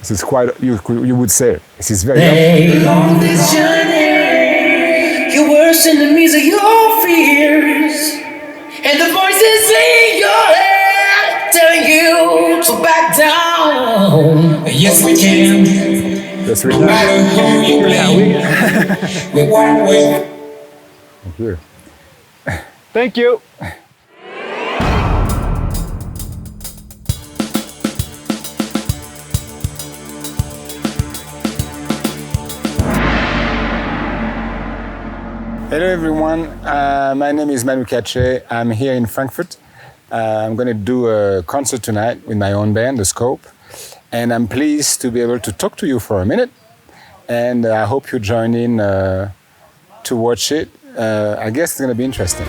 This is quite, you would say, this is very on this journey, you're worse than the means of your fears, and the voices in your head telling you to back down. Yes, we can. That's really No matter who you blame, we won't win. Thank you. Thank you. Hello everyone, my name is Manu Katché. I'm here in Frankfurt. I'm going to do a concert tonight with my own band, The Scope. And I'm pleased to be able to talk to you for a minute. And I hope you join in to watch it. I guess it's going to be interesting.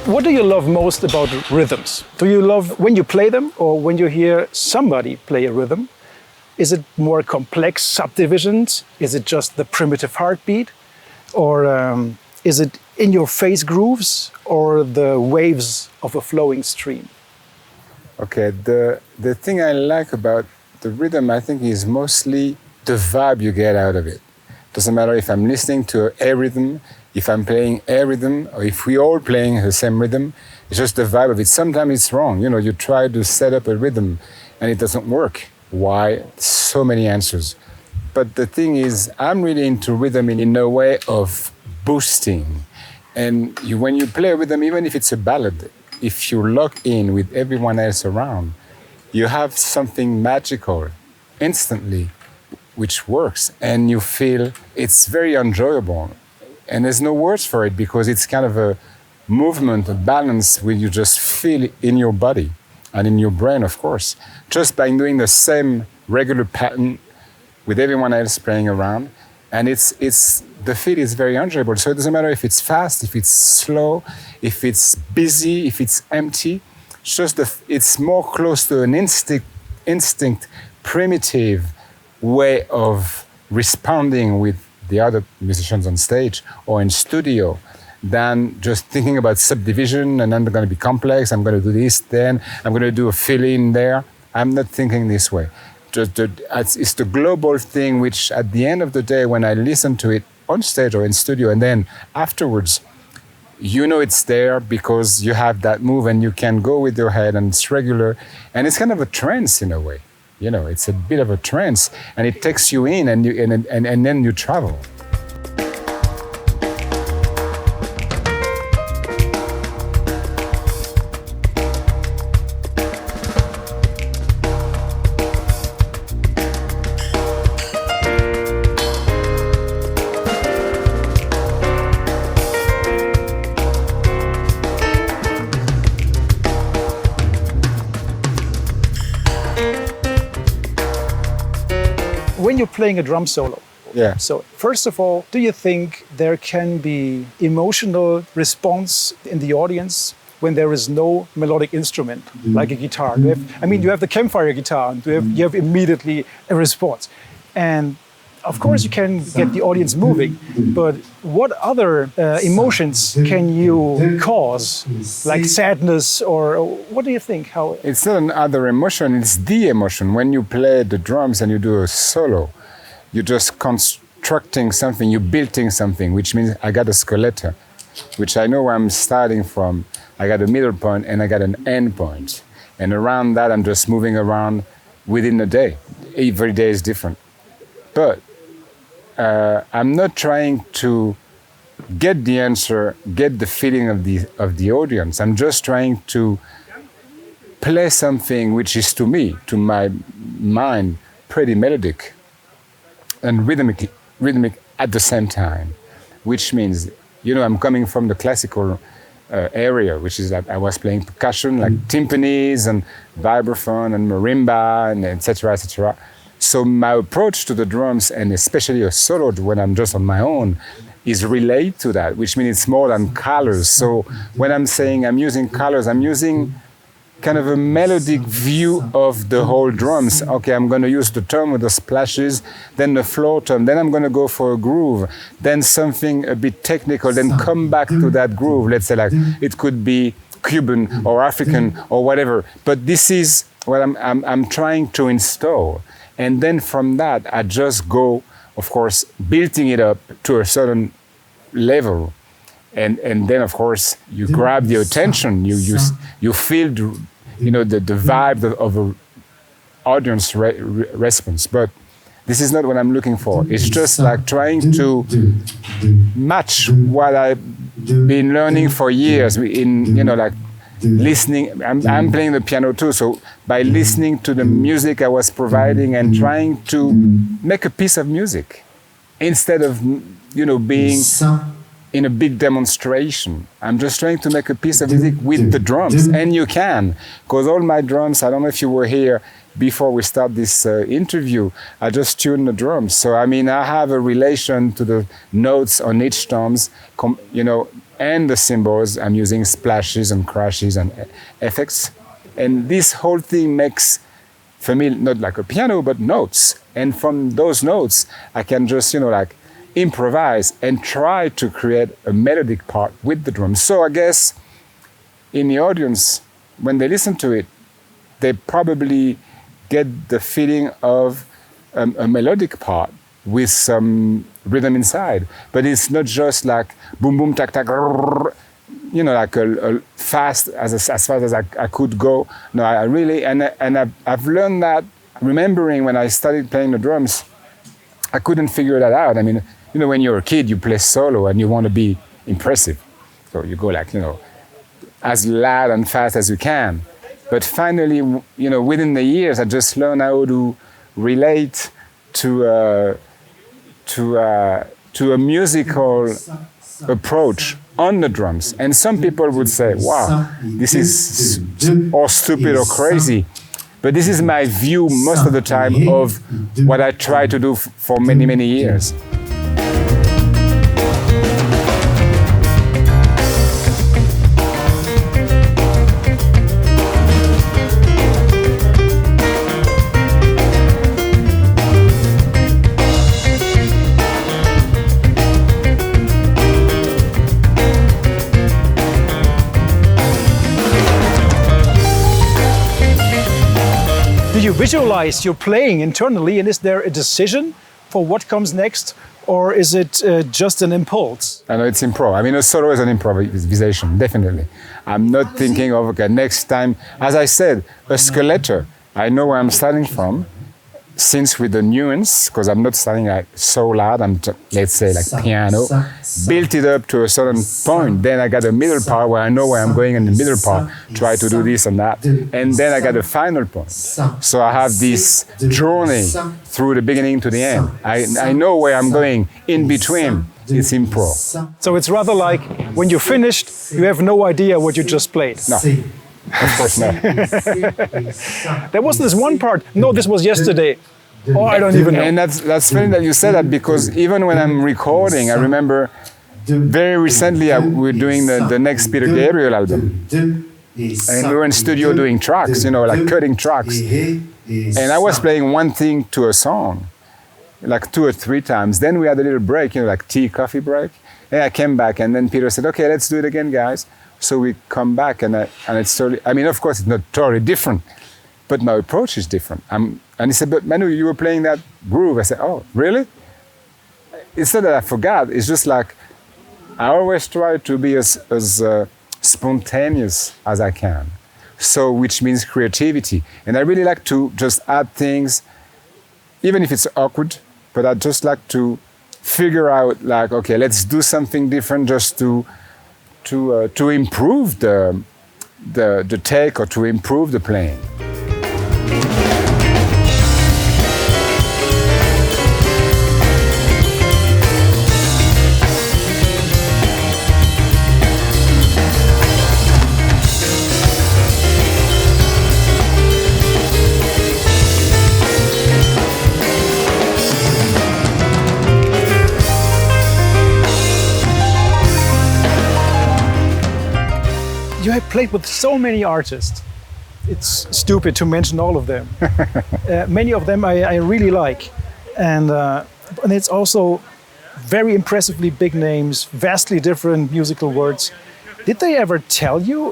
What do you love most about rhythms? Do you love when you play them or when you hear somebody play a rhythm? Is it more complex subdivisions? Is it just the primitive heartbeat? Or is it in-your-face grooves or the waves of a flowing stream? Okay, the thing I like about the rhythm, I think, is mostly the vibe you get out of it. Doesn't matter if I'm listening to a rhythm, if I'm playing a rhythm, or if we're all playing the same rhythm, it's just the vibe of it. Sometimes it's wrong. You know, you try to set up a rhythm and it doesn't work. Why? So many answers. But the thing is, I'm really into rhythm in a way of boosting. And when you play a rhythm, even if it's a ballad, if you lock in with everyone else around, you have something magical instantly, which works. And you feel it's very enjoyable. And there's no words for it because it's kind of a movement, a balance where you just feel it in your body and in your brain, of course, just by doing the same regular pattern with everyone else playing around. And the feel is very enjoyable. So it doesn't matter if it's fast, if it's slow, if it's busy, if it's empty. It's just it's more close to an instinct, primitive way of responding with the other musicians on stage or in studio than just thinking about subdivision and then they're going to be complex, I'm going to do this, then I'm going to do a fill-in there. I'm not thinking this way. It's the global thing which at the end of the day when I listen to it on stage or in studio and then afterwards, you know it's there because you have that move and you can go with your head and it's regular and it's kind of a trance in a way. You know, it's a bit of a trance, and it takes you in, and then you travel. When you're playing a drum solo, Yeah. so first of all, do you think there can be emotional response in the audience when there is no melodic instrument, like a guitar? You have the campfire guitar, and you have immediately a response. And of course you can get the audience moving, but what other emotions can you cause, like sadness, or what do you think? How? It's not another emotion, it's the emotion. When you play the drums and you do a solo, you're just constructing something, you're building something, which means I got a skeleton, which I know where I'm starting from. I got a middle point and I got an end point. And around that, I'm just moving around within a day. Every day is different. But I'm not trying to get the answer, get the feeling of the audience. I'm just trying to play something which is to me, to my mind, pretty melodic and rhythmic at the same time. Which means, I'm coming from the classical area, which is that I was playing percussion like timpanis and vibraphone and marimba and etc., etc. So my approach to the drums, and especially a solo when I'm just on my own, is related to that, which means it's more than colors. So when I'm saying I'm using colors, I'm using kind of a melodic view of the whole drums. Okay, I'm going to use the tom with the splashes, then the floor tom, then I'm going to go for a groove, then something a bit technical, then come back to that groove. Let's say like it could be Cuban or African or whatever. But this is what I'm trying to install. And then from that, I just go, of course, building it up to a certain level. And then, of course, you grab the attention, you feel the vibe of an audience response. But this is not what I'm looking for. It's just like trying to match what I've been learning for years in, like listening. I'm playing the piano too, so by listening to the music I was providing and trying to make a piece of music instead of, being in a big demonstration. I'm just trying to make a piece of music with the drums, and you can, because all my drums, I don't know if you were here before we start this interview, I just tuned the drums. So, I have a relation to the notes on each drums, and the cymbals. I'm using splashes and crashes and effects. And this whole thing makes, for me, not like a piano, but notes. And from those notes, I can just, improvise and try to create a melodic part with the drums. So I guess in the audience, when they listen to it, they probably get the feeling of a melodic part with some rhythm inside. But it's not just like boom, boom, tack, tack, like a fast, as fast as I could go. No, I really, and I've learned that, remembering when I started playing the drums, I couldn't figure that out. When you're a kid, you play solo and you want to be impressive. So you go like, as loud and fast as you can. But finally, within the years, I just learned how to relate to a musical approach on the drums. And some people would say, wow, this is or stupid or crazy. But this is my view most of the time of what I try to do for many, many years. Do you visualize your playing internally, and is there a decision for what comes next, or is it just an impulse? I know it's improv. A solo is an improvisation, definitely. I'm not thinking of, okay, next time, as I said, a skeletor. I know where I'm starting from, since with the nuance, because I'm not starting like so loud, let's say like piano, built it up to a certain point, then I got a middle part where I know where I'm going in the middle part, try to do this and that, and then I got a final point. So I have this journey through the beginning to the end. I know where I'm going in between. It's improv. So it's rather like when you're finished, you have no idea what you just played. No. Of course not. There was this one part, no, this was yesterday. Oh, I don't even know. And that's funny that you said that, because even when I'm recording, I remember very recently we're doing the next Peter Gabriel album. And we were in studio doing tracks, like cutting tracks. And I was playing one thing to a song, like 2 or 3 times. Then we had a little break, like tea, coffee break. And I came back, and then Peter said, okay, let's do it again, guys. So we come back, and it's totally, of course, it's not totally different, but my approach is different. And he said, but Manu, you were playing that groove. I said, oh, really? It's not that I forgot. It's just like, I always try to be as spontaneous as I can. So, which means creativity. And I really like to just add things, even if it's awkward, but I just like to figure out, like, okay, let's do something different just to improve the take, or to improve the playing. have played with so many artists. It's stupid to mention all of them. Many of them I really like. And it's also very impressively big names, vastly different musical words. Did they ever tell you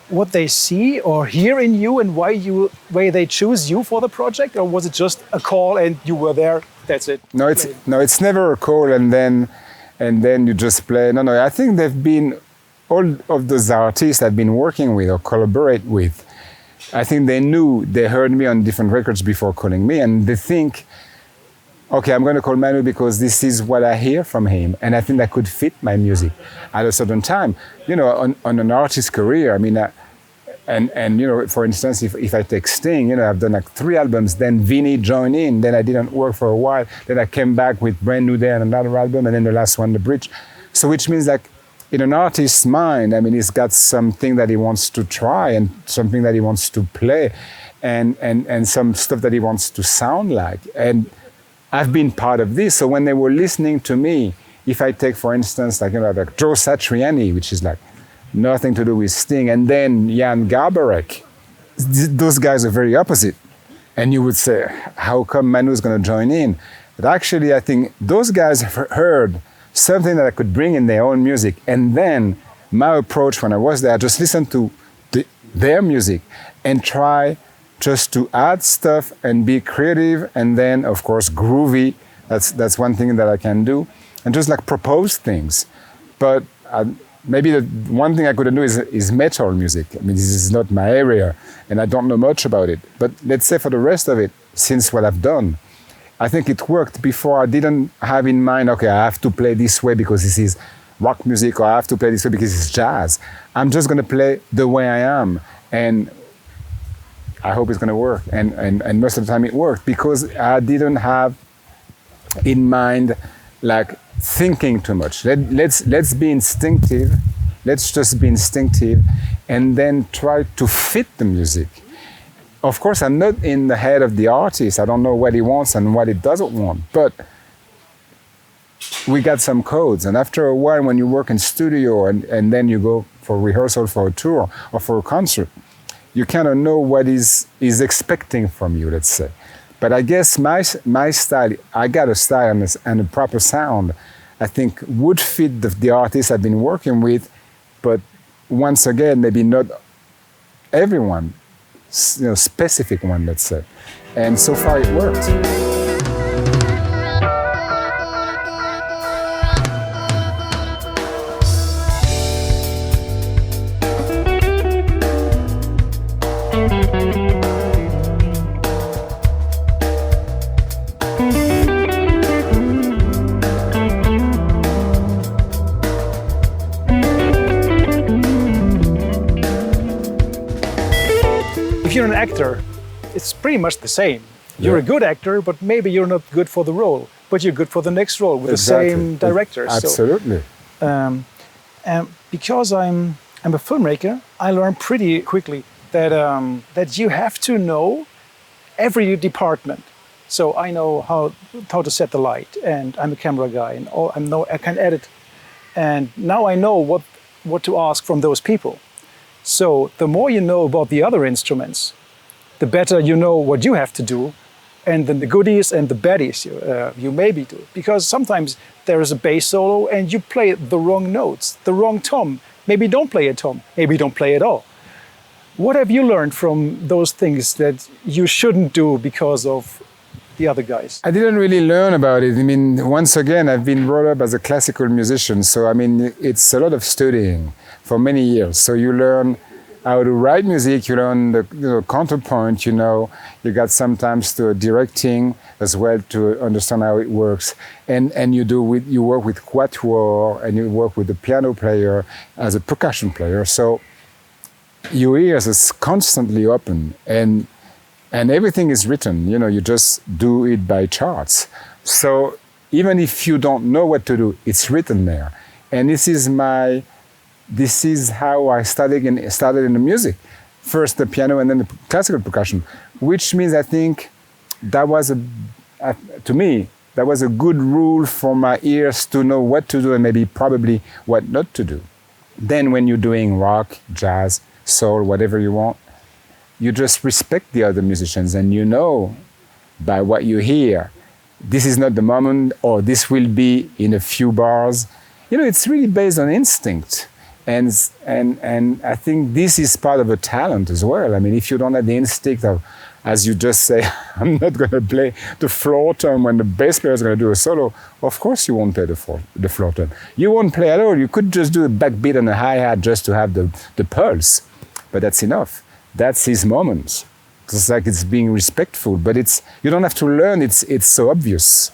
what they see or hear in you and why they choose you for the project? Or was it just a call and you were there, that's it? No, it's never a call and then you just play. No, I think they've been, all of those artists I've been working with or collaborate with, I think they heard me on different records before calling me, and they think, okay, I'm going to call Manu because this is what I hear from him, and I think that could fit my music at a certain time. You know, on an artist's career, I mean, and you know, for instance, if I take Sting, you know, I've done like 3 albums, then Vinny joined in, then I didn't work for a while, then I came back with Brand New Day and another album, and then the last one, The Bridge. So which means like, in an artist's mind, I mean, he's got something that he wants to try and something that he wants to play and some stuff that he wants to sound like. And I've been part of this. So when they were listening to me, if I take, for instance, like, you know, like Joe Satriani, which is like nothing to do with Sting, and then Jan Garbarek, those guys are very opposite. And you would say, how come Manu's going to join in? But actually, I think those guys have heard something that I could bring in their own music. And then my approach when I was there, I just listen to their music and try just to add stuff and be creative and then, of course, groovy. That's one thing that I can do. And just like propose things. But maybe the one thing I couldn't do is metal music. I mean, this is not my area and I don't know much about it. But let's say for the rest of it, since what I've done, I think it worked. Before I didn't have in mind, okay, I have to play this way because this is rock music, or I have to play this way because it's jazz. I'm just going to play the way I am, and I hope it's going to work. And most of the time it worked because I didn't have in mind like thinking too much. Let's be instinctive. Let's just be instinctive, and then try to fit the music. Of course, I'm not in the head of the artist. I don't know what he wants and what he doesn't want. But we got some codes. And after a while, when you work in studio and then you go for rehearsal for a tour or for a concert, you kind of know what he's expecting from you, let's say. But I guess my style, I got a style and a proper sound, I think would fit the artists I've been working with. But once again, maybe not everyone. You know, specific one, let's say. And so far it worked. If you're an actor, it's pretty much the same. You're a good actor, but maybe you're not good for the role, but you're good for the next role with the same director. Absolutely. So, and because I'm a filmmaker, I learned pretty quickly that you have to know every department. So I know how to set the light, and I'm a camera guy, and I can edit, and now I know what to ask from those people. So the more you know about the other instruments, the better you know what you have to do, and then the goodies and the baddies you maybe do. Because sometimes there is a bass solo and you play the wrong notes, the wrong tom. Maybe don't play a tom, maybe don't play at all. What have you learned from those things that you shouldn't do because of the other guys? I didn't really learn about it. I mean, once again, I've been brought up as a classical musician. So, I mean, it's a lot of studying for many years. So you learn how to write music, you learn the counterpoint, you got sometimes to directing as well to understand how it works. And you work with quatuor and you work with the piano player as a percussion player. So your ears is constantly open and everything is written, you just do it by charts. So even if you don't know what to do, it's written there. And this is how I started in the music. First the piano and then the classical percussion, which means I think that was to me, that was a good rule for my ears to know what to do and maybe probably what not to do. Then when you're doing rock, jazz, soul, whatever you want, you just respect the other musicians and you know by what you hear, this is not the moment or this will be in a few bars. You know, it's really based on instinct. And I think this is part of a talent as well. I mean, if you don't have the instinct of, as you just say, I'm not going to play the floor tom when the bass player is going to do a solo, of course you won't play the floor tom. You won't play at all. You could just do a backbeat and a hi-hat just to have the pulse. But that's enough. That's his moment. It's like it's being respectful, but you don't have to learn, it's so obvious.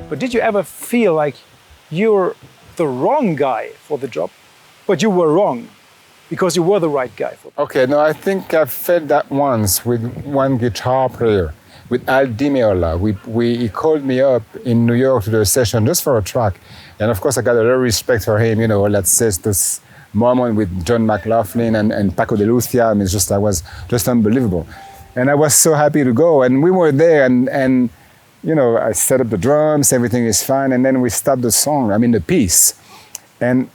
But did you ever feel like you're the wrong guy for the job, but you were wrong because you were the right guy for it? Okay, no, I think I felt that once with one guitar player, with Meola. He called me up in New York to do a session just for a track. And of course, I got a lot of respect for him, you know, let's say this moment with John McLaughlin and Paco de Lucia. I mean, I was just unbelievable. And I was so happy to go. And we were there and you know, I set up the drums, everything is fine, and then we start the song, the piece. And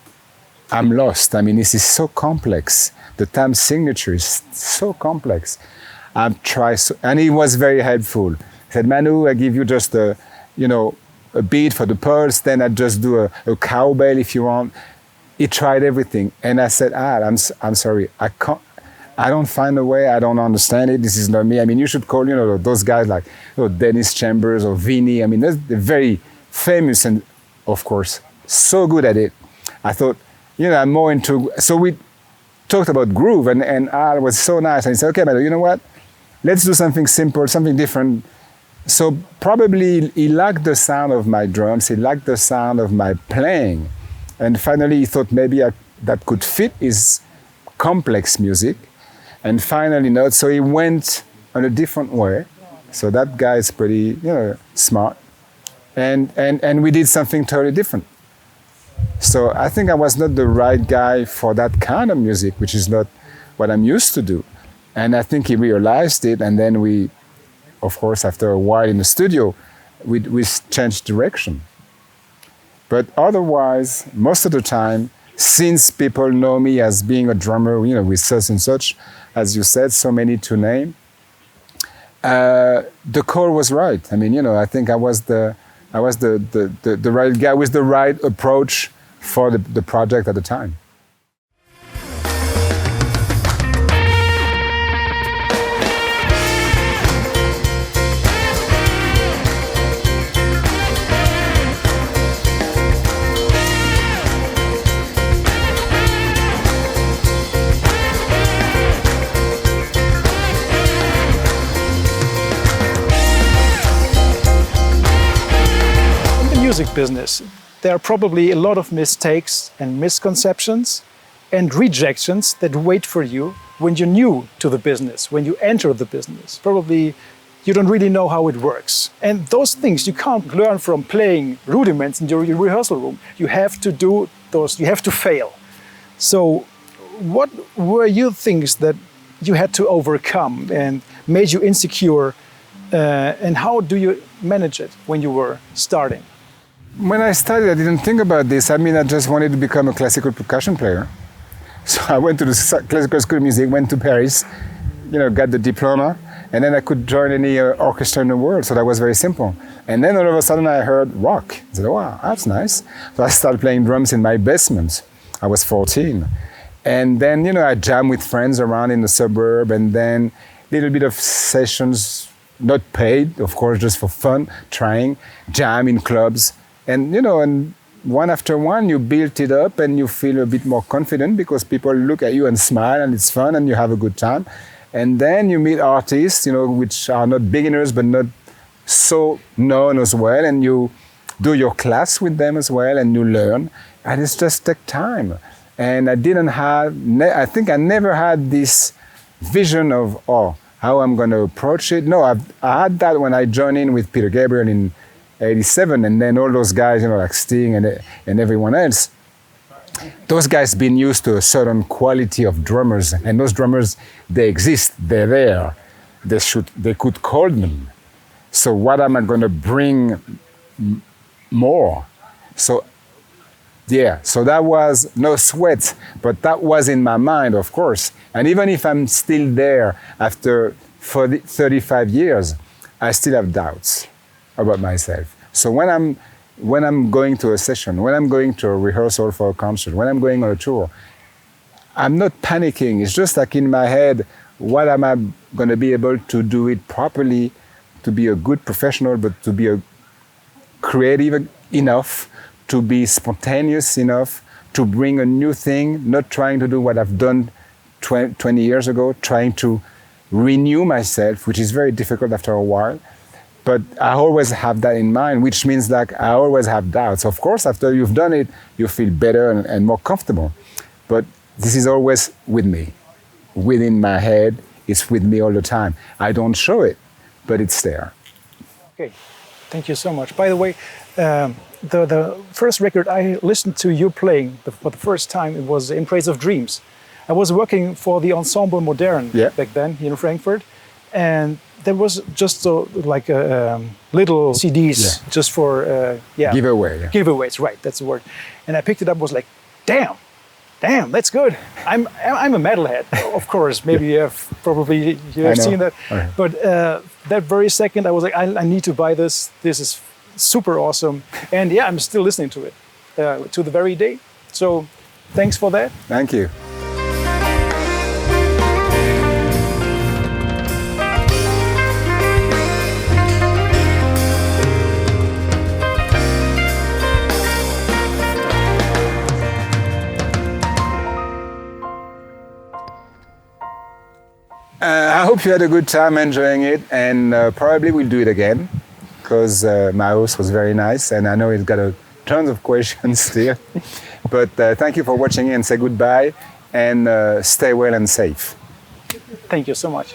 I'm lost. I mean, this is so complex. The time signature is so complex. And he was very helpful. He said, Manu, I give you just a beat for the pulse, then I just do a cowbell if you want. He tried everything. And I said, I'm sorry, I don't find a way, I don't understand it, this is not me. I mean, you should call, those guys like Dennis Chambers or Vinny. I mean, they're very famous and, of course, so good at it. I thought, I'm more into, so we talked about groove and Al was so nice. And he said, okay, Manu, you know what? Let's do something simple, something different. So probably he liked the sound of my drums, he liked the sound of my playing. And finally he thought maybe that could fit his complex music. And finally not, so he went on a different way. So that guy is pretty, smart. And we did something totally different. So I think I was not the right guy for that kind of music, which is not what I'm used to do. And I think he realized it, and then we, of course, after a while in the studio, we changed direction. But otherwise, most of the time, since people know me as being a drummer, with such and such, as you said, so many to name, the call was right. I mean, I think I was the right guy with the right approach for the project at the time. Music business, there are probably a lot of mistakes and misconceptions and rejections that wait for you when you're new to the business, when you enter the business. Probably you don't really know how it works. And those things you can't learn from playing rudiments in your rehearsal room. You have to do those, you have to fail. So what were your things that you had to overcome and made you insecure? And how do you manage it when you were starting? When I started, I didn't think about this. I mean, I just wanted to become a classical percussion player. So I went to the classical school of music, went to Paris, got the diploma, and then I could join any orchestra in the world. So that was very simple. And then all of a sudden I heard rock. I said, wow, that's nice. So I started playing drums in my basement. I was 14. And then, I jammed with friends around in the suburb, and then a little bit of sessions, not paid, of course, just for fun, trying, jam in clubs. And, and one after one, you build it up and you feel a bit more confident because people look at you and smile and it's fun and you have a good time. And then you meet artists, which are not beginners but not so known as well. And you do your class with them as well, and you learn, and it's just take time. And I didn't have, I think I never had this vision of, how I'm going to approach it. No, I had that when I joined in with Peter Gabriel in '87, and then all those guys, like Sting and everyone else, those guys been used to a certain quality of drummers, and those drummers, they exist, they're there. They could call them. So what am I going to bring more? So that was no sweat, but that was in my mind, of course. And even if I'm still there after 35 years, I still have doubts about myself. So when I'm going to a session, when I'm going to a rehearsal for a concert, when I'm going on a tour, I'm not panicking. It's just like in my head, what am I going to be able to do it properly, to be a good professional, but to be a creative enough, to be spontaneous enough, to bring a new thing, not trying to do what I've done 20 years ago, trying to renew myself, which is very difficult after a while. But I always have that in mind, which means like I always have doubts. Of course, after you've done it, you feel better and more comfortable. But this is always with me, within my head. It's with me all the time. I don't show it, but it's there. Okay, thank you so much. By the way, the first record I listened to you playing for the first time, it was In Praise of Dreams. I was working for the Ensemble Modern back then here in Frankfurt, and there was just little CDs just for giveaways, right? That's the word. And I picked it up, was like, damn, that's good. I'm a metalhead, of course. Maybe you have seen that, but that very second I was like, I need to buy this. This is super awesome, and I'm still listening to it to the very day. So, thanks for that. Thank you. I hope you had a good time enjoying it, and probably we'll do it again, because my host was very nice, and I know he's got tons of questions still. But thank you for watching, and say goodbye, and stay well and safe. Thank you so much.